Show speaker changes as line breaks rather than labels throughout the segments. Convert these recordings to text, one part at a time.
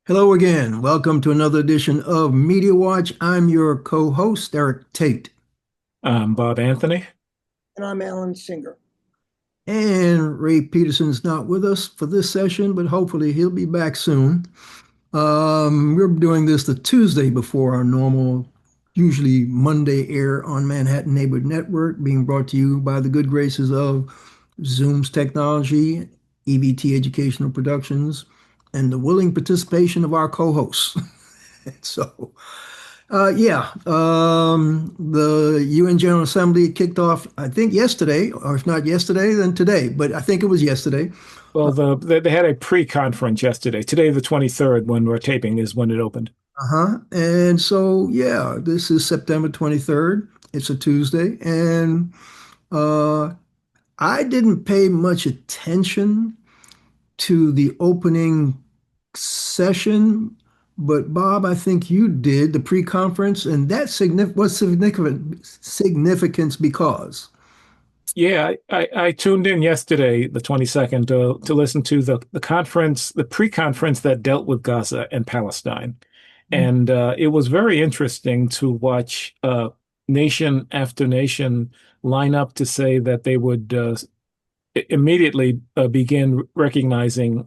Hello again. Welcome to another edition of Media Watch. I'm your co-host, Eric Tait.
Bob Anthony.
And I'm Alan Singer.
And Ray Peterson's not with us for this session, but hopefully he'll be back soon. We're doing this the Tuesday before our normal, usually Monday air on Manhattan Neighborhood Network, being brought to you by the good graces of Zoom's Technology, EVT Educational Productions, and the willing participation of our co-hosts. So, the UN General Assembly kicked off, I think, yesterday, or if not yesterday, then today, but I think it was yesterday.
Well, they had a pre-conference yesterday. Today, the 23rd, when we're taping, is when it opened.
Uh-huh. And so, yeah, this is September 23rd. It's a Tuesday. And uh, I didn't pay much attention to the opening session, but Bob, I think you did the pre-conference, and that was significance because.
Yeah, I tuned in yesterday, the 22nd, to listen to the conference, the pre-conference that dealt with Gaza and Palestine. And it was very interesting to watch nation after nation line up to say that they would immediately begin recognizing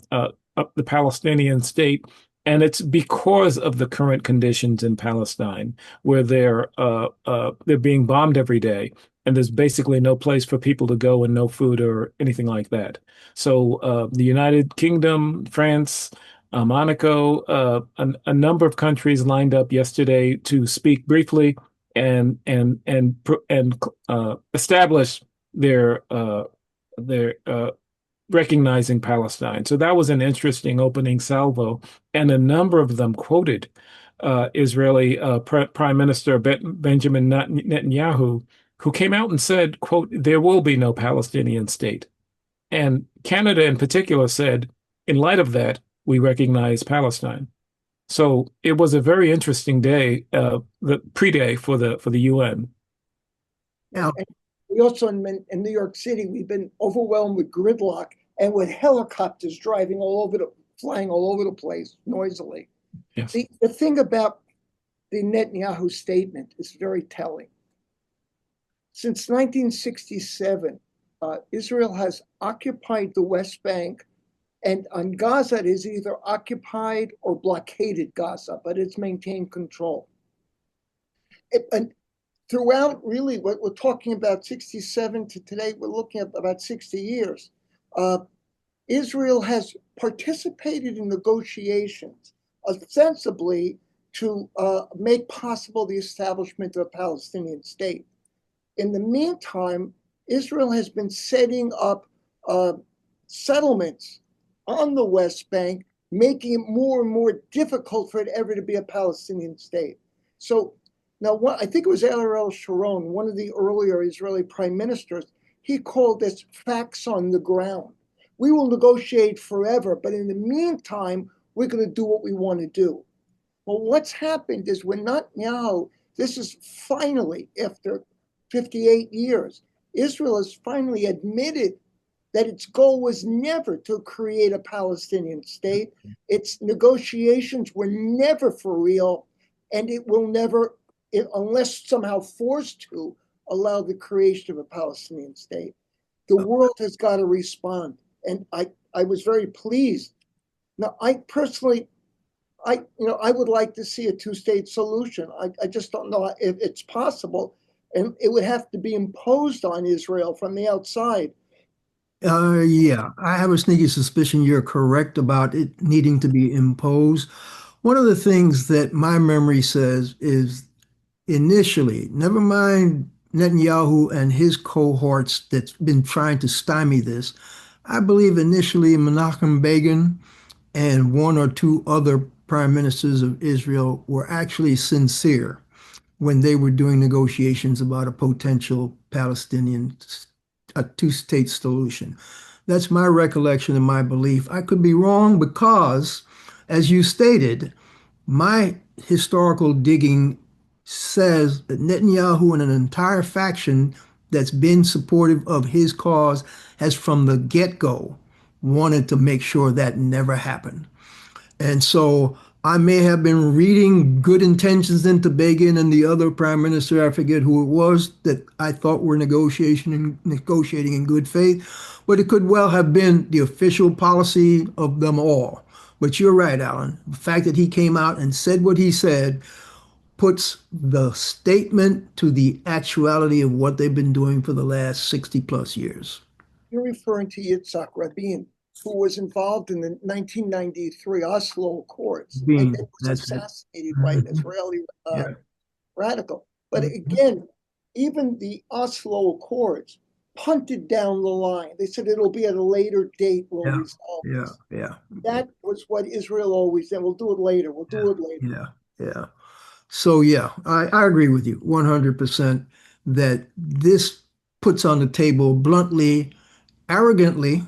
the Palestinian state. And it's because of the current conditions in Palestine, where they're being bombed every day, and there's basically no place for people to go and no food or anything like that. So the United Kingdom, France, Monaco, a number of countries lined up yesterday to speak briefly and establish their recognizing Palestine. So that was an interesting opening salvo, and a number of them quoted Israeli Prime Minister Benjamin Netanyahu, who came out and said, quote, "There will be no Palestinian state." And Canada in particular said, in light of that, we recognize Palestine. So it was a very interesting day, the pre-day for the UN.
Now,
And we also in New York City, we've been overwhelmed with gridlock and with helicopters flying all over the place noisily.
Yes.
The thing about the Netanyahu statement is very telling. Since 1967, Israel has occupied the West Bank, and on Gaza, it is either occupied or blockaded Gaza, but it's maintained control. And throughout, really, what we're talking about 67 to today, we're looking at about 60 years. Israel has participated in negotiations ostensibly to make possible the establishment of a Palestinian state. In the meantime, Israel has been setting up settlements on the West Bank, making it more and more difficult for it ever to be a Palestinian state. So now, I think it was Ariel Sharon, one of the earlier Israeli prime ministers, he called this facts on the ground. We will negotiate forever, but in the meantime, we're going to do what we want to do. Well, what's happened is when Netanyahu, this is finally, after 58 years, Israel has finally admitted that its goal was never to create a Palestinian state. Its negotiations were never for real, and it will never, unless somehow forced to, allow the creation of a Palestinian state. The world has got to respond. And I was very pleased. Now, I personally, I would like to see a two-state solution. I just don't know if it's possible. And it would have to be imposed on Israel from the outside.
yeah, I have a sneaky suspicion you're correct about it needing to be imposed. One of the things that my memory says is initially, never mind Netanyahu and his cohorts that's been trying to stymie this, I believe initially Menachem Begin and one or two other prime ministers of Israel were actually sincere when they were doing negotiations about a potential Palestinian, a two-state solution. That's my recollection and my belief. I could be wrong because, as you stated, my historical digging says that Netanyahu and an entire faction that's been supportive of his cause has from the get-go wanted to make sure that never happened. And so I may have been reading good intentions into Begin and the other prime minister, I forget who it was, that I thought were negotiating in good faith, but it could well have been the official policy of them all. But you're right, Alan. The fact that he came out and said what he said puts the statement to the actuality of what they've been doing for the last 60 plus years.
You're referring to Yitzhak Rabin, who was involved in the 1993 Oslo Accords. And then was assassinated by an Israeli radical. But again, even the Oslo Accords punted down the line. They said it'll be at a later date we'll resolve this. That was what Israel always said. We'll do it later. We'll do it later.
Yeah. So I agree with you 100% that this puts on the table bluntly, arrogantly,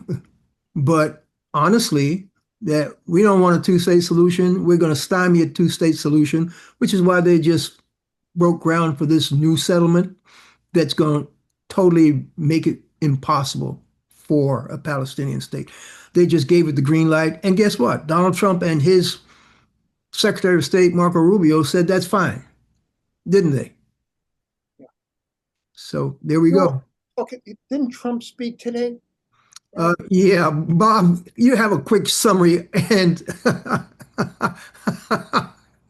but honestly, that we don't want a two-state solution. We're going to stymie a two-state solution, which is why they just broke ground for this new settlement that's going to totally make it impossible for a Palestinian state. They just gave it the green light. And guess what? Donald Trump and his Secretary of State, Marco Rubio, said that's fine, didn't they?
Yeah.
So there we go.
Okay, didn't Trump speak today?
Yeah, Bob, you have a quick summary and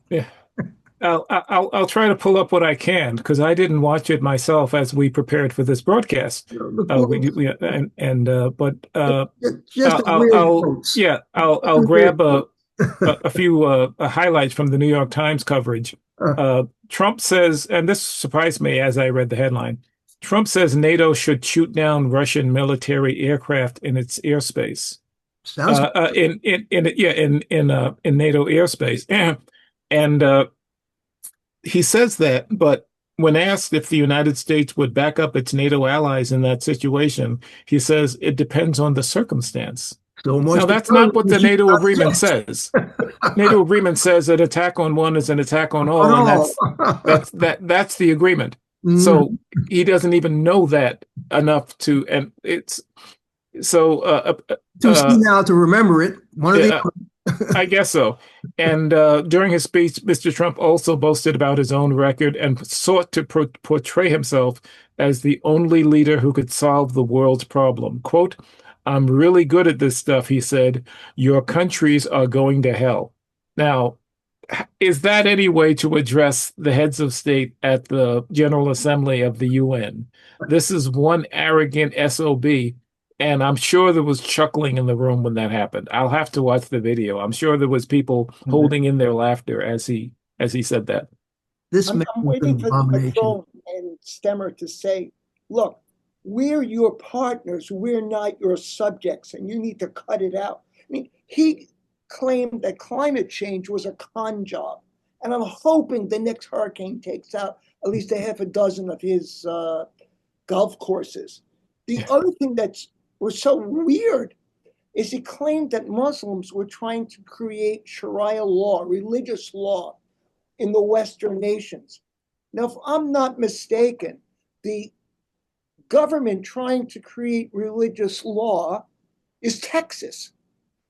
yeah. I'll try to pull up what I can because I didn't watch it myself as we prepared for this broadcast. I'll grab a few highlights from the New York Times coverage. Trump says, and this surprised me as I read the headline. Trump says NATO should shoot down Russian military aircraft in its airspace. In NATO airspace, and he says that, but when asked if the United States would back up its NATO allies in that situation, he says it depends on the circumstance. Now, that's not what the NATO agreement says. NATO agreement says an attack on one is an attack on all, and that's the agreement. So he doesn't even know that enough to, and it's so
too senile to remember it.
I guess so. And during his speech, Mr. Trump also boasted about his own record and sought to portray himself as the only leader who could solve the world's problem. Quote, "I'm really good at this stuff," he said. "Your countries are going to hell." Now, is that any way to address the heads of state at the General Assembly of the UN? This is one arrogant SOB. And I'm sure there was chuckling in the room when that happened. I'll have to watch the video. I'm sure there was people holding in their laughter as he said that.
I'm waiting for Macron and Stemmer to say, look, we're your partners. We're not your subjects, and you need to cut it out. I mean, he claimed that climate change was a con job. And I'm hoping the next hurricane takes out at least a half a dozen of his golf courses. The other thing was so weird is he claimed that Muslims were trying to create Sharia law, religious law, in the Western nations. Now, if I'm not mistaken, the government trying to create religious law is Texas.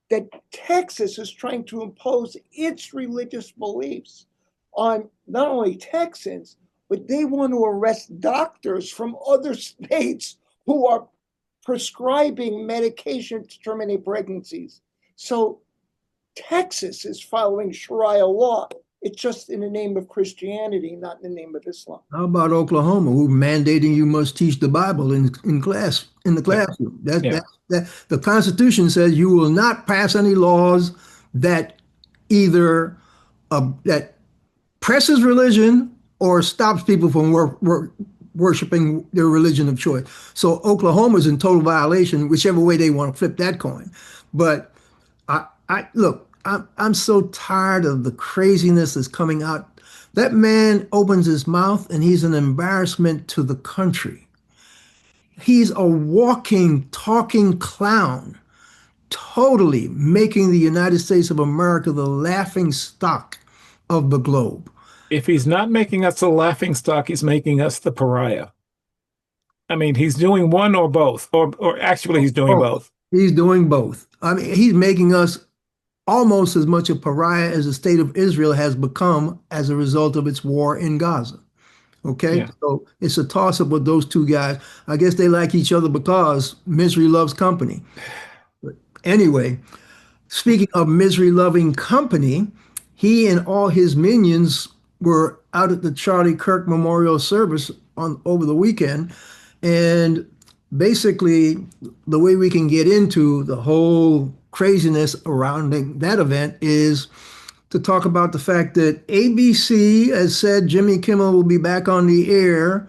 That Texas is trying to impose its religious beliefs on not only Texans, but they want to arrest doctors from other states who are prescribing medication to terminate pregnancies. So Texas is following Sharia law. It's just in the name of Christianity, not in the name of Islam.
How about Oklahoma, who mandating you must teach the Bible in the classroom? The Constitution says you will not pass any laws that either that presses religion or stops people from worshiping their religion of choice. So Oklahoma is in total violation, whichever way they want to flip that coin. But I'm so tired of the craziness that's coming out. That man opens his mouth and he's an embarrassment to the country. He's a walking, talking clown, totally making the United States of America the laughing stock of the globe.
If he's not making us a laughing stock, he's making us the pariah. I mean, he's doing one or both, or actually he's doing both.
He's doing both. I mean, he's making us almost as much a pariah as the state of Israel has become as a result of its war in Gaza. Okay,
Yeah.
so it's a toss up with those two guys. I guess they like each other because misery loves company. But anyway, speaking of misery loving company, he and all his minions were out at the Charlie Kirk Memorial Service on over the weekend. And basically, the way we can get into the whole craziness around that event is to talk about the fact that ABC has said Jimmy Kimmel will be back on the air.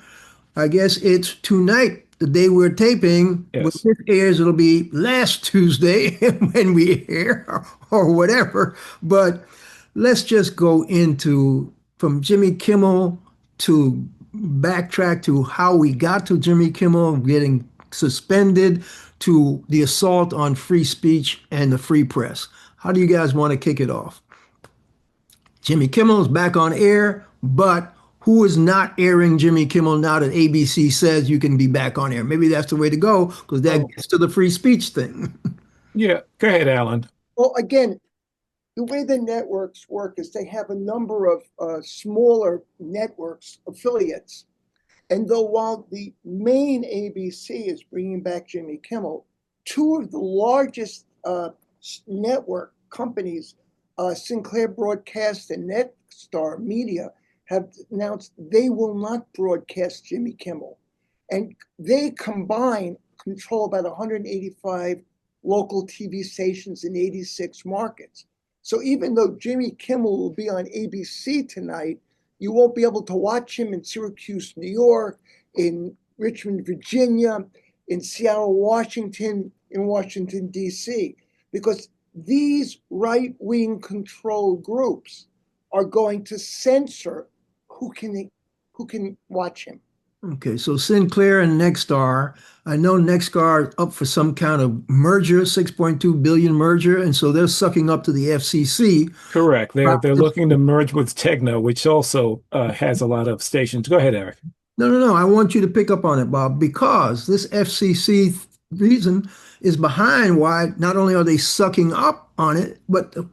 I guess it's tonight, the day we're taping. When
Yes.
this airs, it'll be last Tuesday when we air or whatever. But let's just go into from Jimmy Kimmel to backtrack to how we got to Jimmy Kimmel getting suspended to the assault on free speech and the free press. How do you guys want to kick it off? Jimmy Kimmel is back on air, but who is not airing Jimmy Kimmel now that ABC says you can be back on air? Maybe that's the way to go because that
Oh,
gets to the free speech thing.
yeah. Go ahead, Alan.
Well, again, the way the networks work is they have a number of smaller networks, affiliates. And though while the main ABC is bringing back Jimmy Kimmel, two of the largest network companies, Sinclair Broadcast and Nexstar Media, have announced they will not broadcast Jimmy Kimmel. And they combine control about 185 local TV stations in 86 markets. So even though Jimmy Kimmel will be on ABC tonight, you won't be able to watch him in Syracuse, New York, in Richmond, Virginia, in Seattle, Washington, in Washington, D.C., because these right-wing control groups are going to censor who can watch him.
Okay, so Sinclair and Nexstar. I know Nexstar is up for some kind of merger, 6.2 billion merger, and so they're sucking up to the FCC.
Correct. They're looking to merge with Tegna, which also has a lot of stations. Go ahead, Eric.
No. I want you to pick up on it, Bob, because this FCC reason is behind why not only are they sucking up on it, but the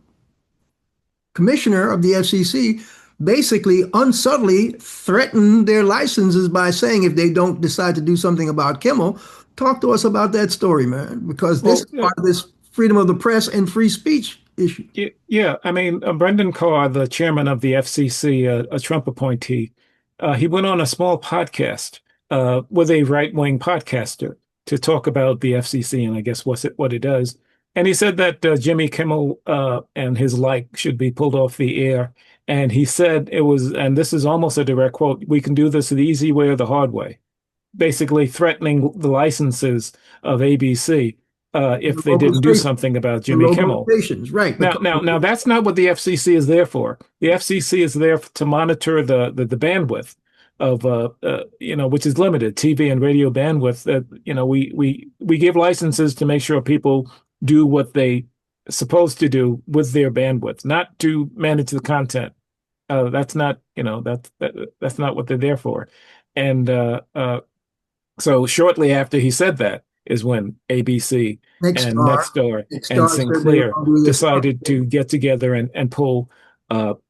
commissioner of the FCC basically unsubtly threatened their licenses by saying if they don't decide to do something about Kimmel, talk to us about that story, man, because this is part of this freedom of the press and free speech issue.
Yeah. I mean, Brendan Carr, the chairman of the FCC, a Trump appointee, he went on a small podcast with a right-wing podcaster to talk about the FCC and I guess what it does. And he said that Jimmy Kimmel and his like should be pulled off the air. And he said it was, and this is almost a direct quote, we can do this the easy way or the hard way, basically threatening the licenses of ABC if they didn't do something about Jimmy Kimmel.
Right.
Now, that's not what the FCC is there for. The FCC is there to monitor the bandwidth of which is limited, TV and radio bandwidth. We give licenses to make sure people do what they supposed to do with their bandwidth, not to manage the content. That's not that's not what they're there for. And so shortly after he said that is when ABC and Nexstar and Sinclair decided to get together and pull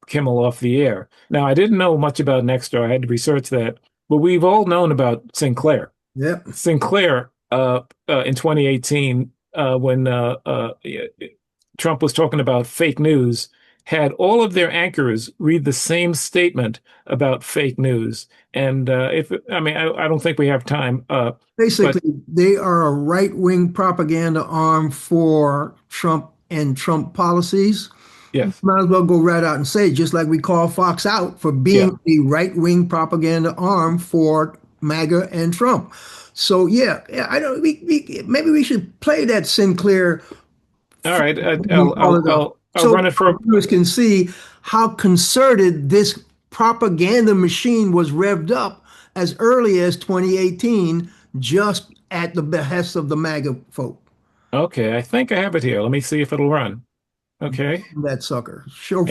Kimmel off the air. Now, I didn't know much about Nexstar. I had to research that, but we've all known about Sinclair.
Yeah.
Sinclair in 2018 when Trump was talking about fake news, had all of their anchors read the same statement about fake news. And I don't think we have time.
Basically, they are a right-wing propaganda arm for Trump and Trump policies.
Yes.
Might as well go right out and say, just like we call Fox out for being a right-wing propaganda arm for MAGA and Trump. So I don't. Maybe we should play that Sinclair.
All right, I'll run it for.
Viewers can see how concerted this propaganda machine was revved up as early as 2018, just at the behest of the MAGA folk.
Okay, I think I have it here. Let me see if it'll run. Okay.
That sucker. Show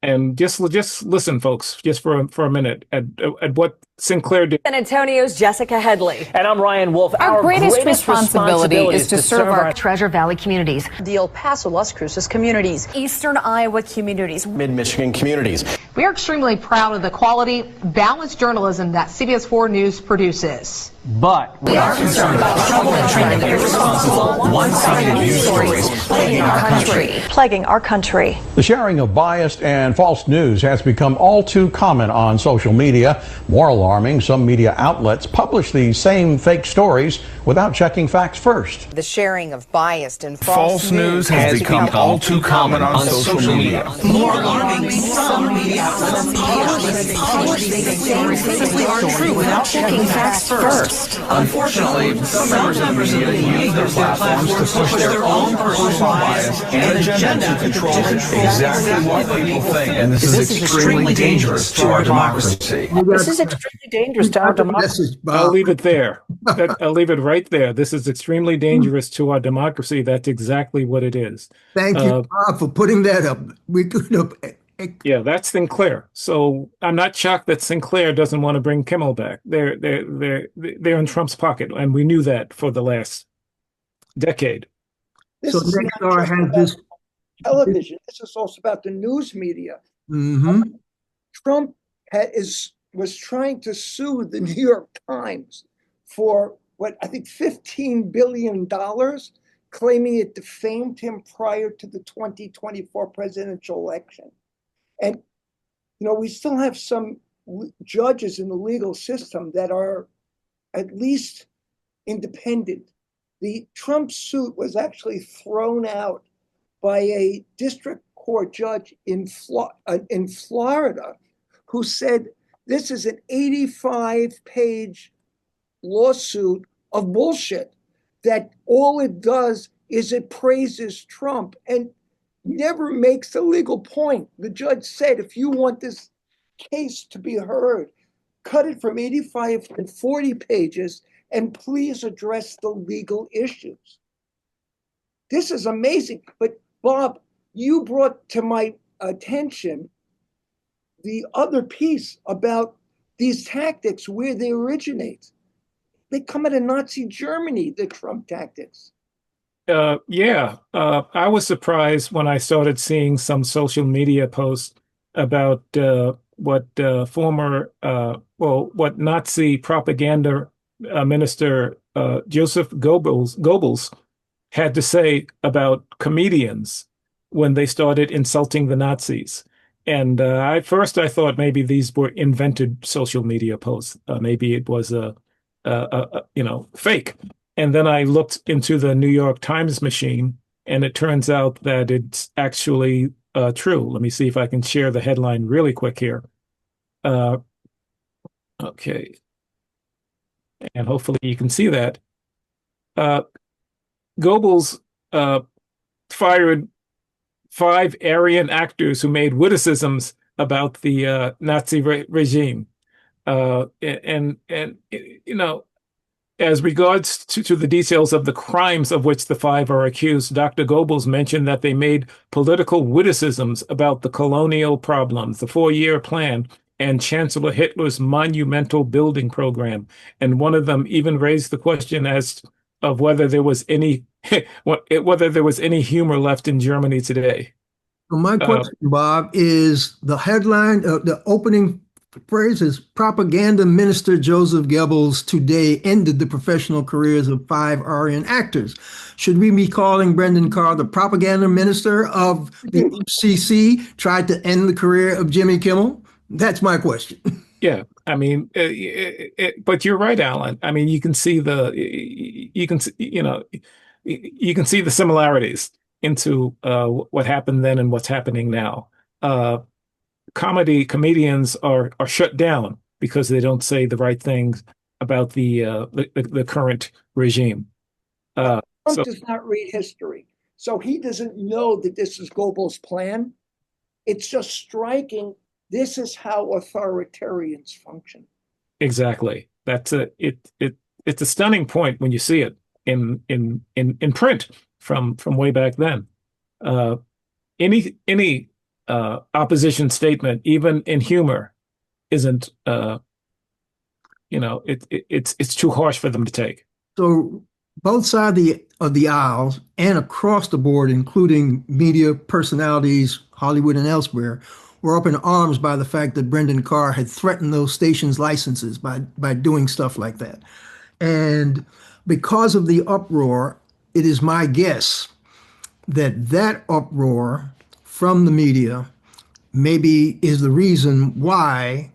and just listen, folks, just for a minute at what Sinclair did.
San Antonio's Jessica Headley.
And I'm Ryan Wolf.
Our greatest responsibility is to serve our
Treasure Valley communities,
the El Paso, Las Cruces communities, Eastern Iowa communities,
Mid-Michigan communities.
we are extremely proud of the quality, balanced journalism that CBS 4 News produces.
But
We are concerned about the trouble and trend of irresponsible, one-sided news stories plaguing our country.
The sharing of biased and false news has become all too common on social media. More alarming, some media outlets publish these same fake stories without checking facts first.
The sharing of biased and
false news has become all too common on social media.
More alarming, some media outlets publish these same fake stories without checking facts first.
Unfortunately, some members of the media use their platforms to push their own personal bias and agenda to control exactly what people think. And this is extremely dangerous to our democracy.
this is extremely dangerous to our democracy.
I'll leave it there. I'll leave it right there. This is extremely dangerous to our democracy. That's exactly what it is.
Thank you, Bob, for putting that up. We could have.
Yeah, that's Sinclair. So I'm not shocked that Sinclair doesn't want to bring Kimmel back. They're in Trump's pocket, and we knew that for the last decade.
This
So
is
next
not
door
just
has
about
this.
television. This is also about the news media.
Mm-hmm.
Trump was trying to sue the New York Times for what I think $15 billion, claiming it defamed him prior to the 2024 presidential election. And, we still have some judges in the legal system that are at least independent. The Trump suit was actually thrown out by a district court judge in Florida who said this is an 85-page lawsuit of bullshit, that all it does is it praises Trump and never makes a legal point. The judge said, if you want this case to be heard, cut it from 85 and 40 pages and please address the legal issues. This is amazing. But Bob, you brought to my attention the other piece about these tactics, where they originate. They come out of Nazi Germany, the Trump tactics.
I was surprised when I started seeing some social media posts about what Nazi propaganda minister Joseph Goebbels had to say about comedians when they started insulting the Nazis. And at first I thought maybe these were invented social media posts. Maybe it was a fake. And then I looked into the New York Times machine, and it turns out that it's actually true. Let me see if I can share the headline really quick here. Okay. And hopefully you can see that. Goebbels fired 5 Aryan actors who made witticisms about the Nazi regime. As regards to the details of the crimes of which the 5 are accused, Dr. Goebbels mentioned that they made political witticisms about the colonial problems, the 4-year plan, and Chancellor Hitler's monumental building program. And one of them even raised the question of whether there was any humor left in Germany today.
So my question, Bob, is the headline, the opening phrase is propaganda minister Joseph Goebbels today ended the professional careers of 5 Aryan actors. Should we be calling Brendan Carr the propaganda minister of the FCC, tried to end the career of Jimmy Kimmel? That's my question.
Yeah, I mean, but you're right, Alan. I mean, you can see the similarities into what happened then and what's happening now. Comedians are shut down because they don't say the right things about the current regime.
Trump does not read history, so he doesn't know that this is Goebbels' plan. It's just striking. This is how authoritarians function. Exactly.
It's a stunning point when you see it in print from way back then. Any opposition statement, even in humor, isn't it's too harsh for them to take.
So both sides of the aisles and across the board, including media personalities, Hollywood and elsewhere, were up in arms by the fact that Brendan Carr had threatened those stations' licenses by doing stuff like that. And because of the uproar, it is my guess that that uproar from the media maybe is the reason why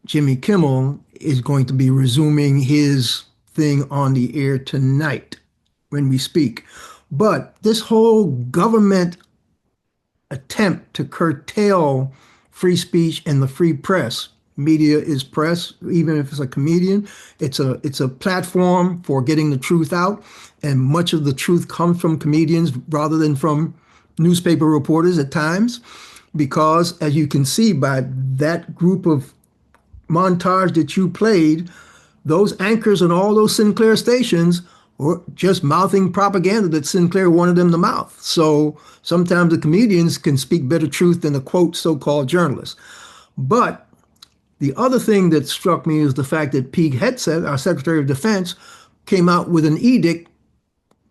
Jimmy Kimmel is going to be resuming his thing on the air tonight when we speak. But this whole government attempt to curtail free speech and the free press, media is press, even if it's a comedian, it's a platform for getting the truth out. And much of the truth comes from comedians rather than from newspaper reporters at times, because as you can see by that group of montage that you played, those anchors and all those Sinclair stations were just mouthing propaganda that Sinclair wanted them to mouth. So sometimes the comedians can speak better truth than the quote so-called journalists. But the other thing that struck me is the fact that Pete Hegseth, our Secretary of Defense, came out with an edict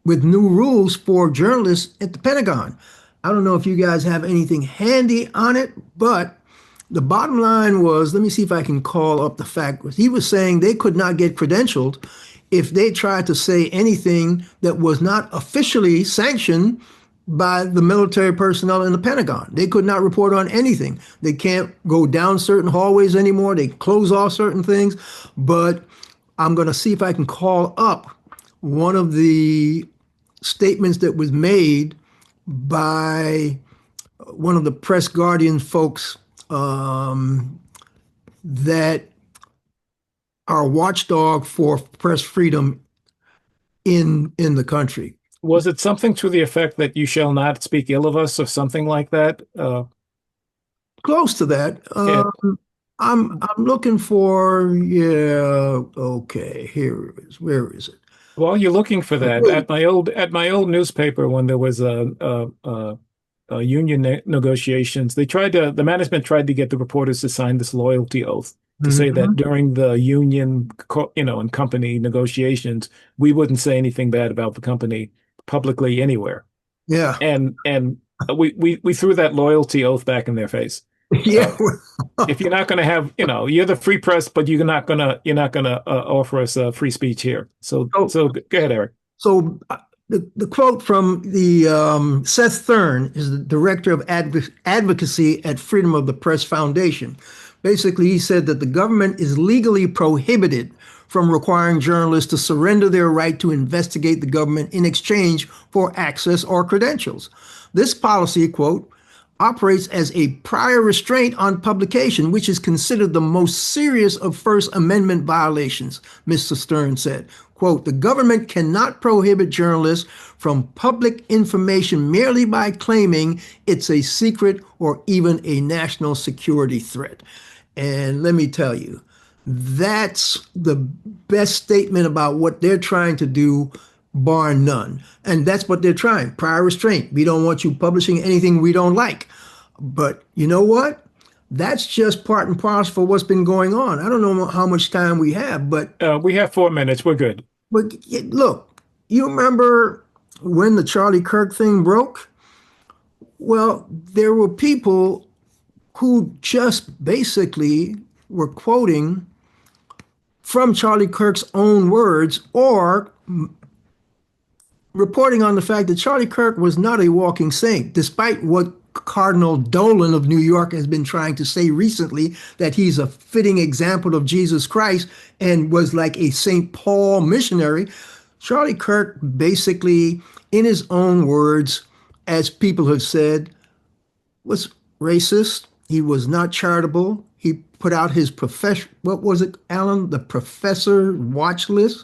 with new rules for journalists at the Pentagon. I don't know if you guys have anything handy on it, but the bottom line was, let me see if I can call up the fact. He was saying they could not get credentialed if they tried to say anything that was not officially sanctioned by the military personnel in the Pentagon. They could not report on anything. They can't go down certain hallways anymore. They close off certain things. But I'm going to see if I can call up one of the statements that was made by one of the Press Guardian folks that are watchdog for press freedom in the country.
Was it something to the effect that you shall not speak ill of us or something like that?
Close to that.
Yeah.
I'm looking for, okay, here it is. Where is it?
While you're looking for that, at my old newspaper, when there was a union negotiations, the management tried to get the reporters to sign this loyalty oath to say that during the union, and company negotiations, we wouldn't say anything bad about the company publicly anywhere.
Yeah.
And we threw that loyalty oath back in their face.
Yeah.
If you're not going to have, you're the free press, but you're not going to offer us free speech here. So go ahead, Eric.
So the quote from the Seth Thurn is the director of advocacy at Freedom of the Press Foundation. Basically, he said that the government is legally prohibited from requiring journalists to surrender their right to investigate the government in exchange for access or credentials. This policy, quote, operates as a prior restraint on publication, which is considered the most serious of First Amendment violations, Mr. Stern said. Quote, the government cannot prohibit journalists from public information merely by claiming it's a secret or even a national security threat. And let me tell you, that's the best statement about what they're trying to do, bar none. And that's what they're trying, prior restraint. We don't want you publishing anything we don't like. But you know what? That's just part and parcel for what's been going on. I don't know how much time we have, but...
we have 4 minutes. We're good.
But look, you remember when the Charlie Kirk thing broke? Well, there were people who just basically were quoting from Charlie Kirk's own words or reporting on the fact that Charlie Kirk was not a walking saint, despite what Cardinal Dolan of New York has been trying to say recently, that he's a fitting example of Jesus Christ and was like a St. Paul missionary. Charlie Kirk basically, in his own words, as people have said, was racist. He was not charitable. He put out his what was it, Alan? The professor watch list.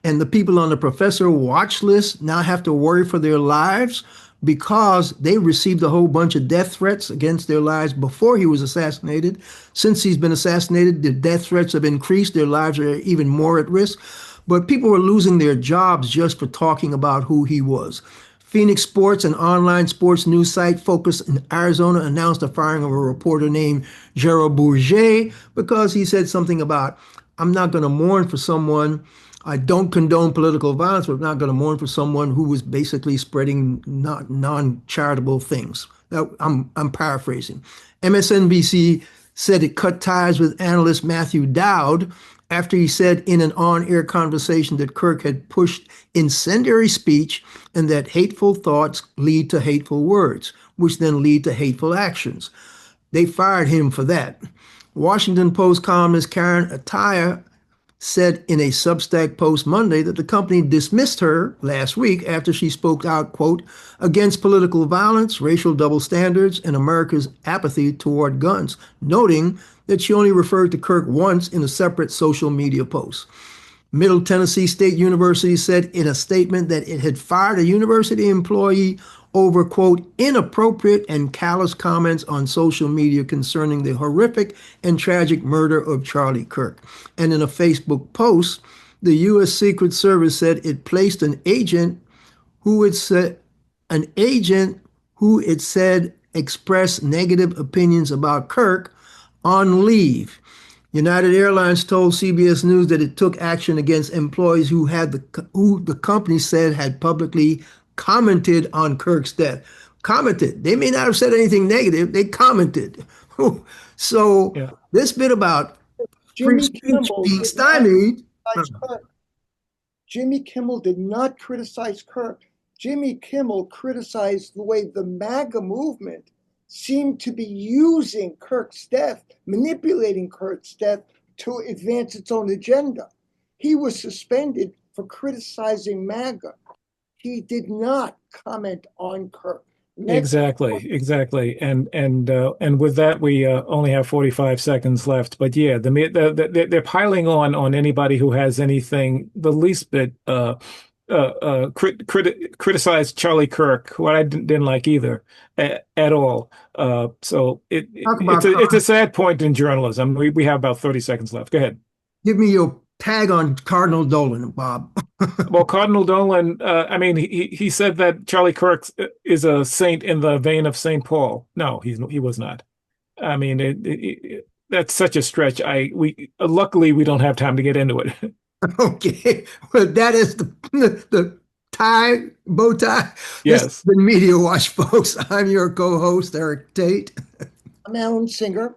And the people on the professor watch list now have to worry for their lives because they received a whole bunch of death threats against their lives before he was assassinated. Since he's been assassinated, the death threats have increased. Their lives are even more at risk. But people were losing their jobs just for talking about who he was. Phoenix Sports, an online sports news site focused in Arizona, announced the firing of a reporter named Gerald Bourget because he said something about I'm not going to mourn for someone. I don't condone political violence, but I'm not going to mourn for someone who was basically spreading non-charitable things. I'm paraphrasing. MSNBC said it cut ties with analyst Matthew Dowd after he said in an on-air conversation that Kirk had pushed incendiary speech and that hateful thoughts lead to hateful words, which then lead to hateful actions. They fired him for that. Washington Post columnist Karen Attiah said in a Substack post Monday that the company dismissed her last week after she spoke out, quote, against political violence, racial double standards, and America's apathy toward guns, noting that she only referred to Kirk once in a separate social media post. Middle Tennessee State University said in a statement that it had fired a university employee over, quote, inappropriate and callous comments on social media concerning the horrific and tragic murder of Charlie Kirk. And in a Facebook post, the U.S. Secret Service said it placed an agent who it said expressed negative opinions about Kirk on leave. United Airlines told CBS News that it took action against employees who the company said had publicly commented on Kirk's death. Commented. They may not have said anything negative. They commented. So yeah. This bit about free speech being stymied.
Jimmy Kimmel did not criticize Kirk. Jimmy Kimmel criticized the way the MAGA movement seemed to be using Kirk's death, manipulating Kirk's death to advance its own agenda. He was suspended for criticizing MAGA. He did not comment on Kirk.
Exactly. And with that, we only have 45 seconds left. But yeah, they're piling on anybody who has anything the least bit criticized Charlie Kirk, who I didn't like either at all. So it's a sad point in journalism. We have about 30 seconds left. Go ahead.
Give me your tag on Cardinal Dolan, Bob.
Well, Cardinal Dolan, he said that Charlie Kirk is a saint in the vein of St. Paul. No, he was not. I mean, that's such a stretch. Luckily we don't have time to get into it.
Okay, well, that is the bow tie.
Yes.
This has been Media Watch, folks. I'm your co-host, Eric Tait.
I'm Alan Singer.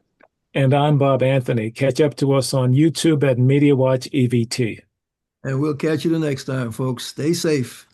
And I'm Bob Anthony. Catch up to us on YouTube at Media Watch EVT.
And we'll catch you the next time, folks. Stay safe.